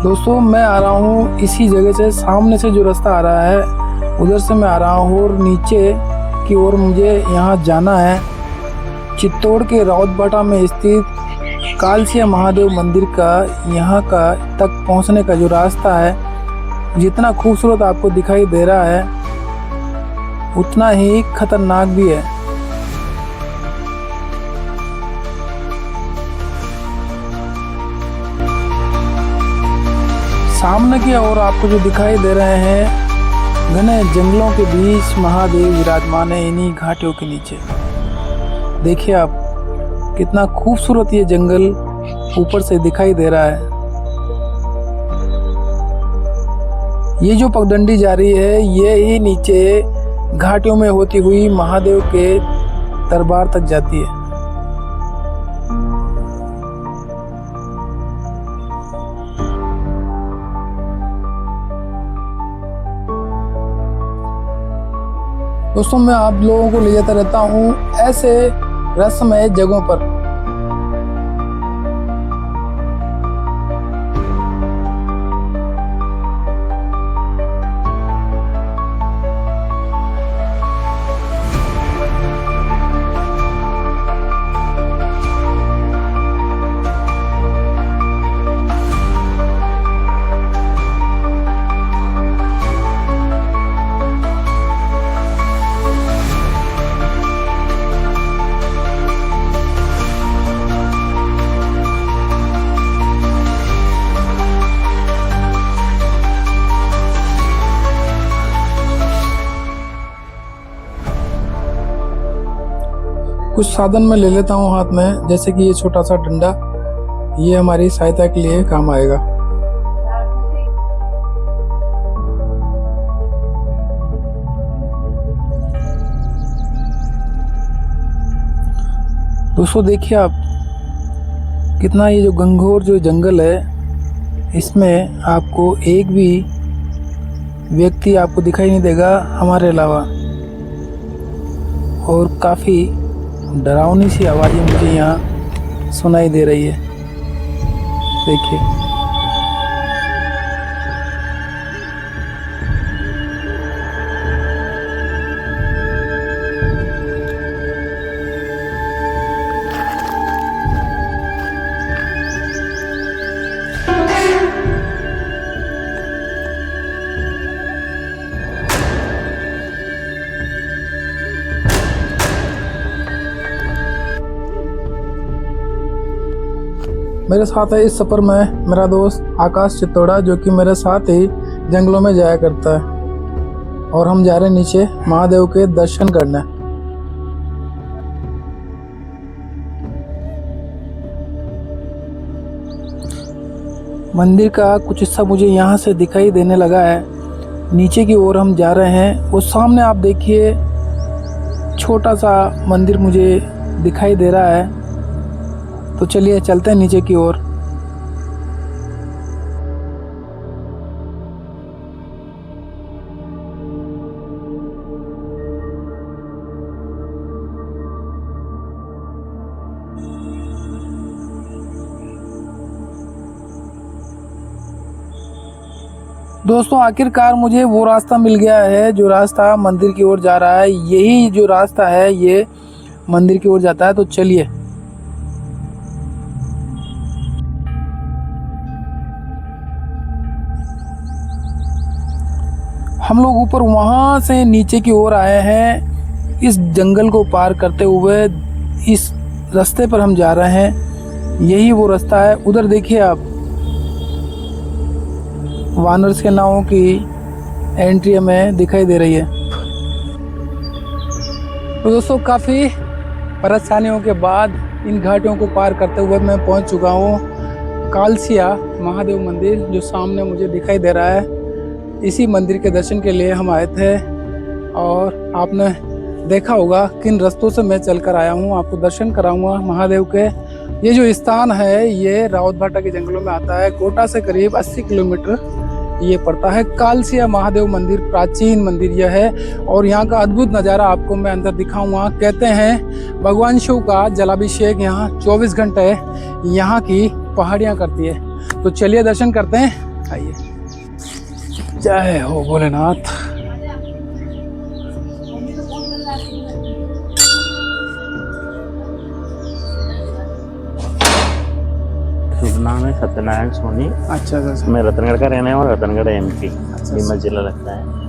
दोस्तों मैं आ रहा हूँ इसी जगह से, सामने से जो रास्ता आ रहा है उधर से मैं आ रहा हूँ और नीचे की ओर मुझे यहाँ जाना है। चित्तौड़ के राउतभाटा में स्थित कालसिया महादेव मंदिर का यहाँ का तक पहुँचने का जो रास्ता है, जितना खूबसूरत आपको दिखाई दे रहा है उतना ही खतरनाक भी है। सामने की ओर आपको जो दिखाई दे रहे हैं घने जंगलों के बीच महादेव विराजमान है इन्हीं घाटियों के नीचे। देखिए आप कितना खूबसूरत ये जंगल ऊपर से दिखाई दे रहा है। ये जो पगडंडी जा रही है ये ही नीचे घाटियों में होती हुई महादेव के दरबार तक जाती है। दोस्तों मैं आप लोगों को ले जाता रहता हूँ ऐसे रहस्यमय जगहों पर। कुछ साधन मैं ले लेता हूँ हाथ में, जैसे कि ये छोटा सा डंडा, ये हमारी सहायता के लिए काम आएगा। दोस्तों देखिए आप कितना ये जो घंघोर जो जंगल है इसमें आपको एक भी व्यक्ति आपको दिखाई नहीं देगा हमारे अलावा, और काफ़ी डरावनी सी आवाज़ें मुझे यहाँ सुनाई दे रही है। देखिए मेरे साथ है इस सफ़र में मेरा दोस्त आकाश चित्तौड़ा, जो कि मेरे साथ ही जंगलों में जाया करता है, और हम जा रहे हैं नीचे महादेव के दर्शन करने। मंदिर का कुछ हिस्सा मुझे यहाँ से दिखाई देने लगा है। नीचे की ओर हम जा रहे हैं, वो सामने आप देखिए छोटा सा मंदिर मुझे दिखाई दे रहा है। तो चलिए चलते हैं नीचे की ओर। दोस्तों आखिरकार मुझे वो रास्ता मिल गया है जो रास्ता मंदिर की ओर जा रहा है। यही जो रास्ता है ये मंदिर की ओर जाता है। तो चलिए हम लोग ऊपर वहाँ से नीचे की ओर आए हैं। इस जंगल को पार करते हुए इस रास्ते पर हम जा रहे हैं। यही वो रास्ता है। उधर देखिए आप वानर के नावों की एंट्री हमें दिखाई दे रही है। तो दोस्तों काफ़ी परेशानियों के बाद इन घाटियों को पार करते हुए मैं पहुंच चुका हूं कालसिया महादेव मंदिर, जो सामने मुझे दिखाई दे रहा है। इसी मंदिर के दर्शन के लिए हम आए थे, और आपने देखा होगा किन रास्तों से मैं चलकर आया हूँ। आपको दर्शन कराऊंगा महादेव के। ये जो स्थान है ये राउतभाटा के जंगलों में आता है। कोटा से करीब 80 किलोमीटर ये पड़ता है। कालसिया महादेव मंदिर प्राचीन मंदिर यह है, और यहाँ का अद्भुत नज़ारा आपको मैं अंदर दिखाऊंगा। कहते हैं भगवान शिव का जलाभिषेक यहाँ 24 घंटे यहाँ की पहाड़ियाँ करती है। तो चलिए दर्शन करते हैं आइए, जय हो भोलेनाथ। शुभ नाम है सत्यनारायण सोनी। अच्छा अच्छा। मैं रतनगढ़ का रहने वाला, रतनगढ़ एमपी अच्छा, नीमच जिला लगता है।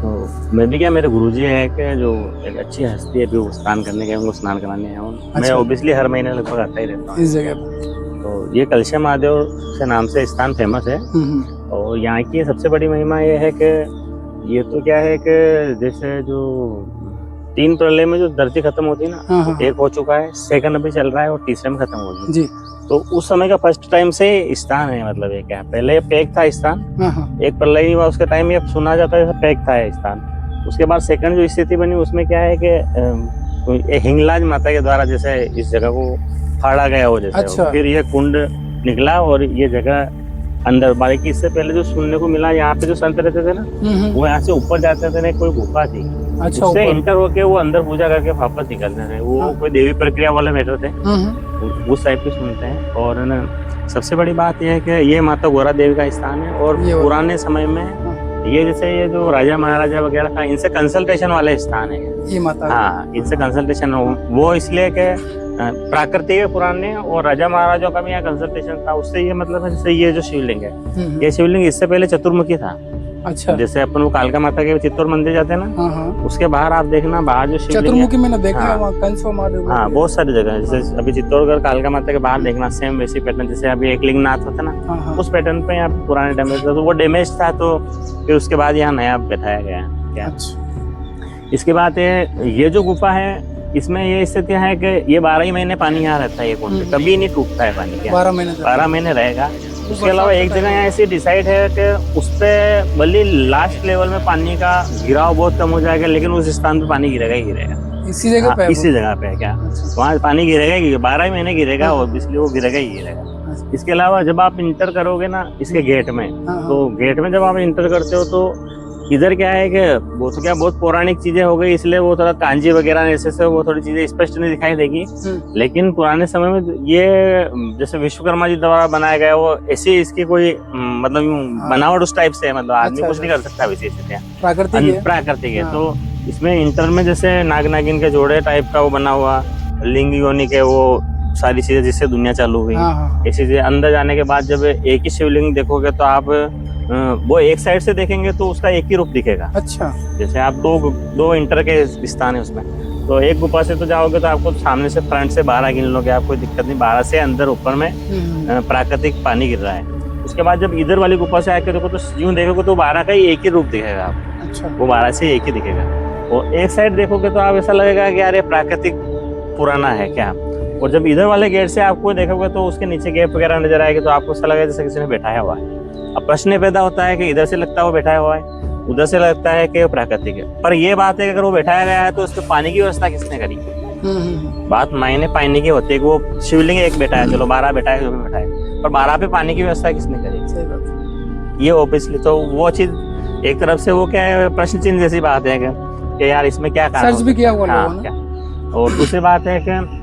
तो मैं भी क्या, मेरे गुरुजी है कि जो एक अच्छी हस्ती है, अभी वो स्नान करने गए, उनको स्नान कराने आया हूँ। मैं अच्छा। ओबियसली हर महीने लगभग आता ही रहता हूँ इस जगह पर। तो ये कलशा महादेव से नाम से स्थान फेमस है। और यहाँ की सबसे बड़ी महिमा ये है कि ये तो क्या है कि जैसे जो 3 प्रलय में जो धरती खत्म होती है ना, हाँ, हाँ, एक हो चुका है, सेकंड अभी चल रहा है और तीसरे में खत्म होगी जी। तो उस समय का फर्स्ट टाइम से स्थान है। मतलब ये क्या, पहले पैक था स्थान, हाँ, हाँ। एक प्रलय नहीं हुआ उसके टाइम ये सुना जाता है पैक था स्थान। उसके बाद सेकंड जो स्थिति बनी उसमें क्या है कि हिंगलाज माता के द्वारा जैसे इस जगह को फाड़ा गया हो, जैसे अच्छा। फिर ये कुंड निकला और ये जगह अंदर। बाकी इससे पहले जो सुनने को मिला, यहाँ पे जो संत रहते थे ना, वो यहाँ से ऊपर जाते थे ना, कोई गुफा थी, अच्छा, उससे ऊपर। इंटर होके वो अंदर पूजा करके वापस निकलते थे। वो कोई देवी प्रक्रिया वाले मैटर थे, उस टाइप की सुनते हैं। और ना सबसे बड़ी बात यह है कि ये माता गोरा देवी का स्थान है। और पुराने समय में ये जैसे ये जो राजा महाराजा वगैरह था, इनसे कंसल्टेशन वाले स्थान है ये माता। हाँ, इनसे कंसल्टेशन वो इसलिए कि प्राकृतिक है पुराने, और राजा महाराजाओं का भी यहाँ कंसल्टेशन था। उससे ये मतलब है, जैसे ये जो शिवलिंग है, ये शिवलिंग इससे पहले चतुर्मुखी था। अच्छा। जैसे अपन वो कालका माता के चित्तौड़ मंदिर जाते हैं ना, हाँ। उसके बाहर आप देखना, बाहर जो शिवलिंग चतुर्मुखी मैंने देखा है हाँ, वहाँ कंस महादेव। हाँ बहुत सारी जगह है। जैसे अभी चित्तौड़गढ़ कालका माता के बाहर देखना, सेम वैसी पैटर्न जैसे अभी एक लिंगनाथ होता है ना, उस पैटर्न पे यहाँ पुराने टाइम में तो वो डैमेज था, तो फिर उसके बाद यहाँ नया बैठाया गया क्या। इसके बाद ये जो गुफा है, इसमें ये स्थिति है कि ये 12 ही महीने पानी यहाँ रहता है, ये कुंड कभी नहीं टूटता है पानी। क्या 12 महीने रहेगा। उसके अलावा एक जगह यहाँ ऐसी डिसाइड है कि उस पे भले लास्ट लेवल में पानी का गिराव बहुत कम हो जाएगा, लेकिन उस स्थान पे पानी गिरेगा ही गिरेगा। इसी जगह पे? इसी जगह पे क्या वहाँ पानी गिरेगा ही, 12 महीने गिरेगा और इसलिए वो गिरेगा ही गिरेगा। इसके अलावा जब आप इंटर करोगे ना इसके गेट में, तो गेट में जब आप इंटर करते हो तो इधर क्या है कि वो तो क्या बहुत पौराणिक चीजें हो गई, इसलिए वो थोड़ा कांजी वगैरह ऐसे से वो थोड़ी चीजें स्पष्ट नहीं दिखाई देगी। लेकिन पुराने समय में ये जैसे विश्वकर्मा जी द्वारा बनाया गया, वो ऐसी इसकी कोई मतलब बनावट उस टाइप से है, मतलब आदमी कुछ नहीं कर सकता विशेष, प्राकृतिक है। तो इसमें इंटर में जैसे नाग नागिन के जोड़े टाइप का वो बना हुआ, लिंग योनि के वो सारी चीजें जिससे दुनिया चालू हुई, ऐसी चीजें। अंदर जाने के बाद जब एक ही शिवलिंग देखोगे तो आप वो एक साइड से देखेंगे तो उसका एक ही रूप दिखेगा। अच्छा। जैसे आप दो इंटर के स्थान है उसमें, तो एक गुफा से तो जाओगे तो आपको सामने से फ्रंट से 12 गिन लोगे, आपको कोई दिक्कत नहीं। 12 से अंदर ऊपर में प्राकृतिक पानी गिर रहा है। उसके बाद जब इधर वाली गुफा से आके देखो तो यूं देखोगे तो 12 का ही एक ही रूप दिखेगा आपको। अच्छा। वो 12 से एक ही दिखेगा। और एक साइड देखोगे तो आप ऐसा लगेगा कि यार ये प्राकृतिक पुराना है क्या। और जब इधर वाले गेट से आपको देखोगे तो उसके नीचे गैप वगैरह नजर आएगी, तो आपको ऐसा लगेगा जैसे किसी ने बैठाया हुआ है। अब प्रश्न पैदा होता है कि इधर से लगता है वो बैठाया हुआ है, उधर से लगता है कि वो प्राकृतिक है। पर ये बात है कि अगर वो बैठाया गया है तो उसके पानी की व्यवस्था किसने करी। बात मायने पानी की होती है कि वो शिवलिंग एक बैठा है, चलो 12 बैठा है, जो भी बैठा है, पर 12 पे पानी की व्यवस्था किसने करी। ये ऑब्वियसली तो वो चीज एक तरफ से वो क्या है, प्रश्न चिन्ह जैसी बात है कि यार इसमें क्या सर्च भी किया हुआ लोगों ने। और दूसरी बात है कि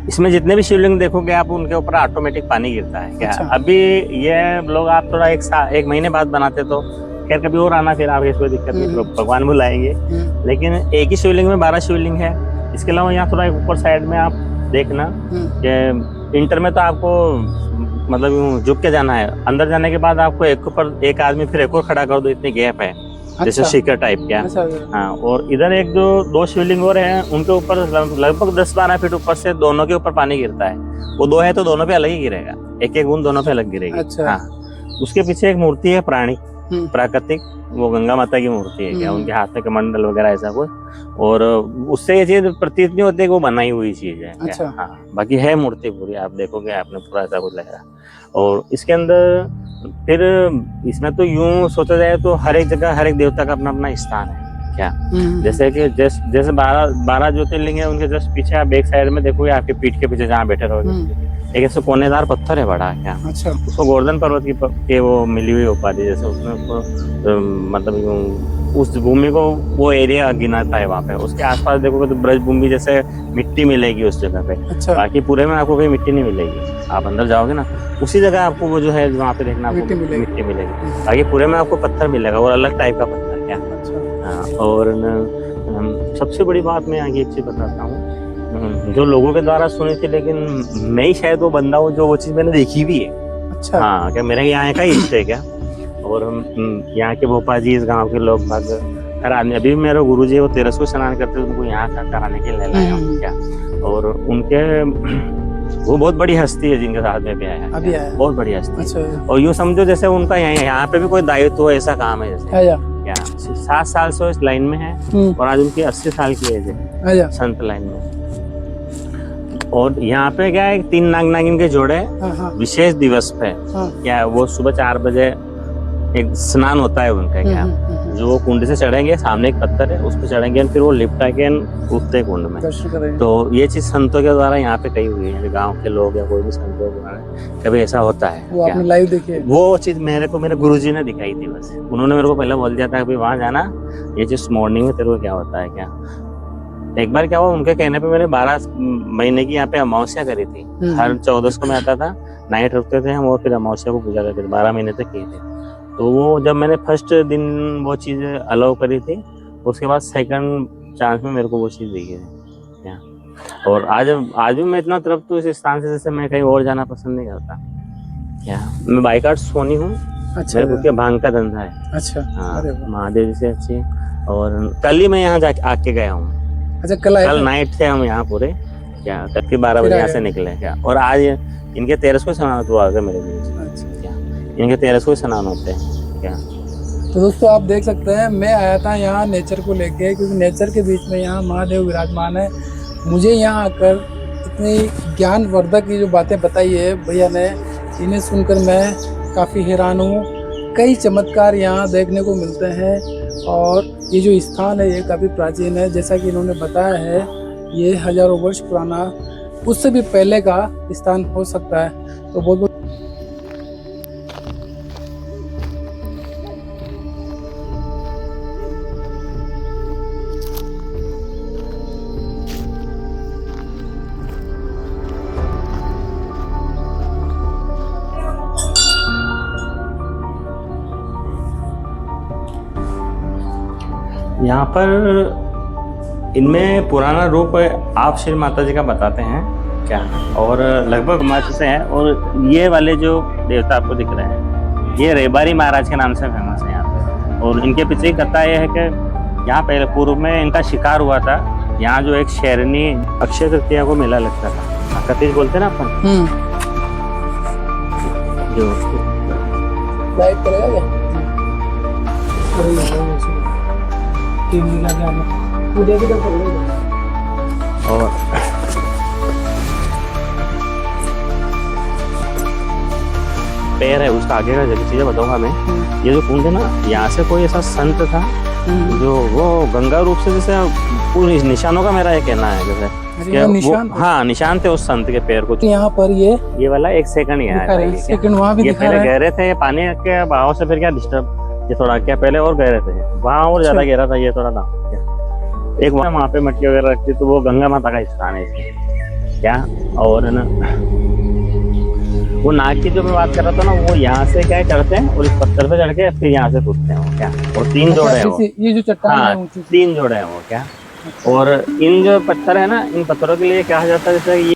इसमें जितने भी शिवलिंग देखोगे आप, उनके ऊपर ऑटोमेटिक पानी गिरता है क्या। अच्छा। अभी ये लोग आप थोड़ा एक महीने बाद बनाते तो खैर कभी और आना, फिर आपके कोई दिक्कत नहीं, भगवान बुलाएंगे। लेकिन एक ही शिवलिंग में 12 शिवलिंग है। इसके अलावा यहाँ थोड़ा ऊपर साइड में आप देखना कि इंटर में तो आपको मतलब झुक के जाना है, अंदर जाने के बाद आपको एक ऊपर एक आदमी फिर एक और खड़ा कर दो, इतनी गैप है। अच्छा। जैसे शिखर टाइप क्या। अच्छा। हाँ, और इधर एक जो 2 शिवलिंग और हैं, उनके ऊपर लगभग 10-12 फीट ऊपर से दोनों के ऊपर पानी गिरता है। वो 2 है तो दोनों पे अलग ही गिरेगा, एक एक बूंद दोनों पे अलग गिरेगी। अच्छा। हाँ, उसके पीछे एक मूर्ति है प्राणी प्राकृतिक, वो गंगा माता की मूर्ति है क्या, उनके हाथ में कमंडल वगैरह ऐसा कुछ। और उससे ये चीज प्रतीत नहीं होती कि वो बनाई हुई चीज है। अच्छा। हाँ, बाकी है मूर्ति पूरी, आप देखोगे आपने पूरा ऐसा कुछ लगेगा। और इसके अंदर फिर इसमें तो यूं सोचा जाए तो हर एक जगह हर एक देवता का अपना अपना स्थान है क्या। जैसे कि जैसे 12 ज्योतिर्लिंग है, उनके जस्ट पीछे आप एक साइड में देखोगे, आपके पीठ के पीछे जहाँ बैठे रहोगे एक ऐसे कोनेदार पत्थर है बड़ा क्या, अच्छा उसको गोवर्धन पर्वत के वो मिली हुई उपाधि, जैसे उसमें उसको मतलब यूं उस भूमि को वो एरिया गिनाता है वहाँ पे। उसके आसपास देखोगे तो ब्रज भूमि जैसे मिट्टी मिलेगी उस जगह पे। अच्छा बाकी पूरे में आपको कोई मिट्टी नहीं मिलेगी। आप अंदर जाओगे ना उसी जगह आपको वो जो है वहाँ पे देखना आपको मिट्टी मिलेगी। बाकी पूरे में आपको पत्थर मिलेगा और अलग टाइप का पत्थर क्या। अच्छा हाँ, और सबसे बड़ी बात मैं आगे एक चीज बताता हूँ, जो लोगों के द्वारा सुनी थी, लेकिन मैं ही शायद वो बंदा हूँ जो वो चीज मैंने देखी भी है। अच्छा हाँ, क्या मेरे यहाँ का ही इष्ट है क्या। और हम यहाँ के भोपा जी, इस गांव के लोग बाग, हर आदमी, अभी भी मेरे गुरु जी वो 1300 स्नान करते हैं, उनको यहाँ का कराने के लिए लाया हूँ क्या। और उनके वो बहुत बड़ी हस्ती है जिनके साथ में भी आया अभी आया, बहुत बड़ी हस्ती। अच्छा और यूँ समझो जैसे उनका यहाँ पे भी कोई दायित्व ऐसा काम है जैसे क्या। 7 साल से इस लाइन में है और आज उनकी 80 साल की एज है संत लाइन में। और यहाँ पे क्या है, 3 नाग नागिन के जोड़े विशेष दिवस पे क्या वो सुबह 4 बजे एक स्नान होता है उनका क्या, जो वो कुंड से चढ़ेंगे, सामने एक पत्थर है उस पर चढ़ेंगे, फिर वो लिपटा के उठते कुंड में। तो ये चीज संतों के द्वारा यहाँ पे कही हुई है, गांव के लोग या कोई भी संतों के द्वारा कभी ऐसा होता है। वो आपने लाइव देखी है? वो चीज मेरे गुरुजी ने दिखाई थी बस। उन्होंने मेरे को पहले बोल दिया था कि वहां जाना, ये चीज मॉर्निंग में तेरे को क्या होता है क्या। एक बार क्या हुआ, उनके कहने पे मैंने 12 महीने की यहाँ पे अमावस्या करी थी। हर 14 को मैं आता था, नाइट रुकते थे हम और फिर अमावस्या को पूजा करते थे, 12 महीने तक किए थे। तो वो जब मैंने फर्स्ट दिन वो चीज़ अलाउ करी थी, उसके बाद सेकंड चांस में मेरे को वो चीज़ दिखी थी। और आज भी मैं इतना तड़पता हूँ इस स्थान से, जैसे मैं कहीं और जाना पसंद नहीं करता क्या। मैं बाइकाट सोनी हूँ। अच्छा, मेरे को क्या भांग का धंधा है। अच्छा हाँ, महादेव से अच्छी। और कल ही मैं यहाँ जाके आके गया हूँ। अच्छा कल नाइट थे हम यहाँ पूरे क्या, तक के 12 बजे यहाँ से निकले क्या। और आज इनके 1300 स्नान तो आ गए मेरे क्या, इनके 1300 स्नान होते हैं क्या। तो दोस्तों आप देख सकते हैं, मैं आया था यहाँ नेचर को लेके, क्योंकि नेचर के बीच में यहाँ महादेव विराजमान है। मुझे यहाँ आकर इतनी ज्ञानवर्धक की जो बातें बताई है भैया ने, इन्हें सुनकर मैं काफ़ी हैरान हूँ। कई चमत्कार यहाँ देखने को मिलते हैं और ये जो स्थान है ये काफ़ी प्राचीन है, जैसा कि इन्होंने बताया है ये हजारों वर्ष पुराना, उससे भी पहले का स्थान हो सकता है। तो बहुत बहुत यहाँ पर इनमें पुराना रूप आप श्री माता जी का बताते हैं क्या, और लगभग मार्च से है। और ये वाले जो देवता आपको दिख रहे हैं ये रेबारी महाराज के नाम से फेमस है यहाँ पे। और इनके पीछे की कथा ये है कि यहाँ पहले पूर्व में इनका शिकार हुआ था। यहाँ जो एक शेरनी अक्षय तृतीया को मेला लगता था, कतीज बोलते ना अपन, जो लाइट करेगा और पैर है उसका आगे का चीजें बताऊंगा मैं। ये जो कुंड है ना, यहाँ से कोई ऐसा संत था जो वो गंगा रूप से, जैसे पूरी निशानों का मेरा ये कहना है, जैसे निशान हाँ निशान थे उस संत के पैर को। यहाँ पर ये वाला 1 सेकंड ही है, सेकंड वहाँ भी ये पहले गहरे थे, पानी के बहाव से फिर क्या डिस्टर्ब, ये थोड़ा क्या पहले और गहरे थे, वहाँ और ज्यादा गहरा था, ये थोड़ा ना एक वहाँ पे मटकी वगैरह रखती, तो वो गंगा माता का स्थान है क्या। और ना वो नाग की जो मैं बात कर रहा था ना, वो यहाँ से क्या चढ़ते हैं और इस पत्थर पे चढ़ के फिर यहाँ से कूदते हैं क्या। और 3 जोड़े हैं वो, ये जो चट्टान है 3 जोड़े हैं वो क्या। और इन जो पत्थर है ना, इन पत्थरों के लिए कहा जाता है जैसे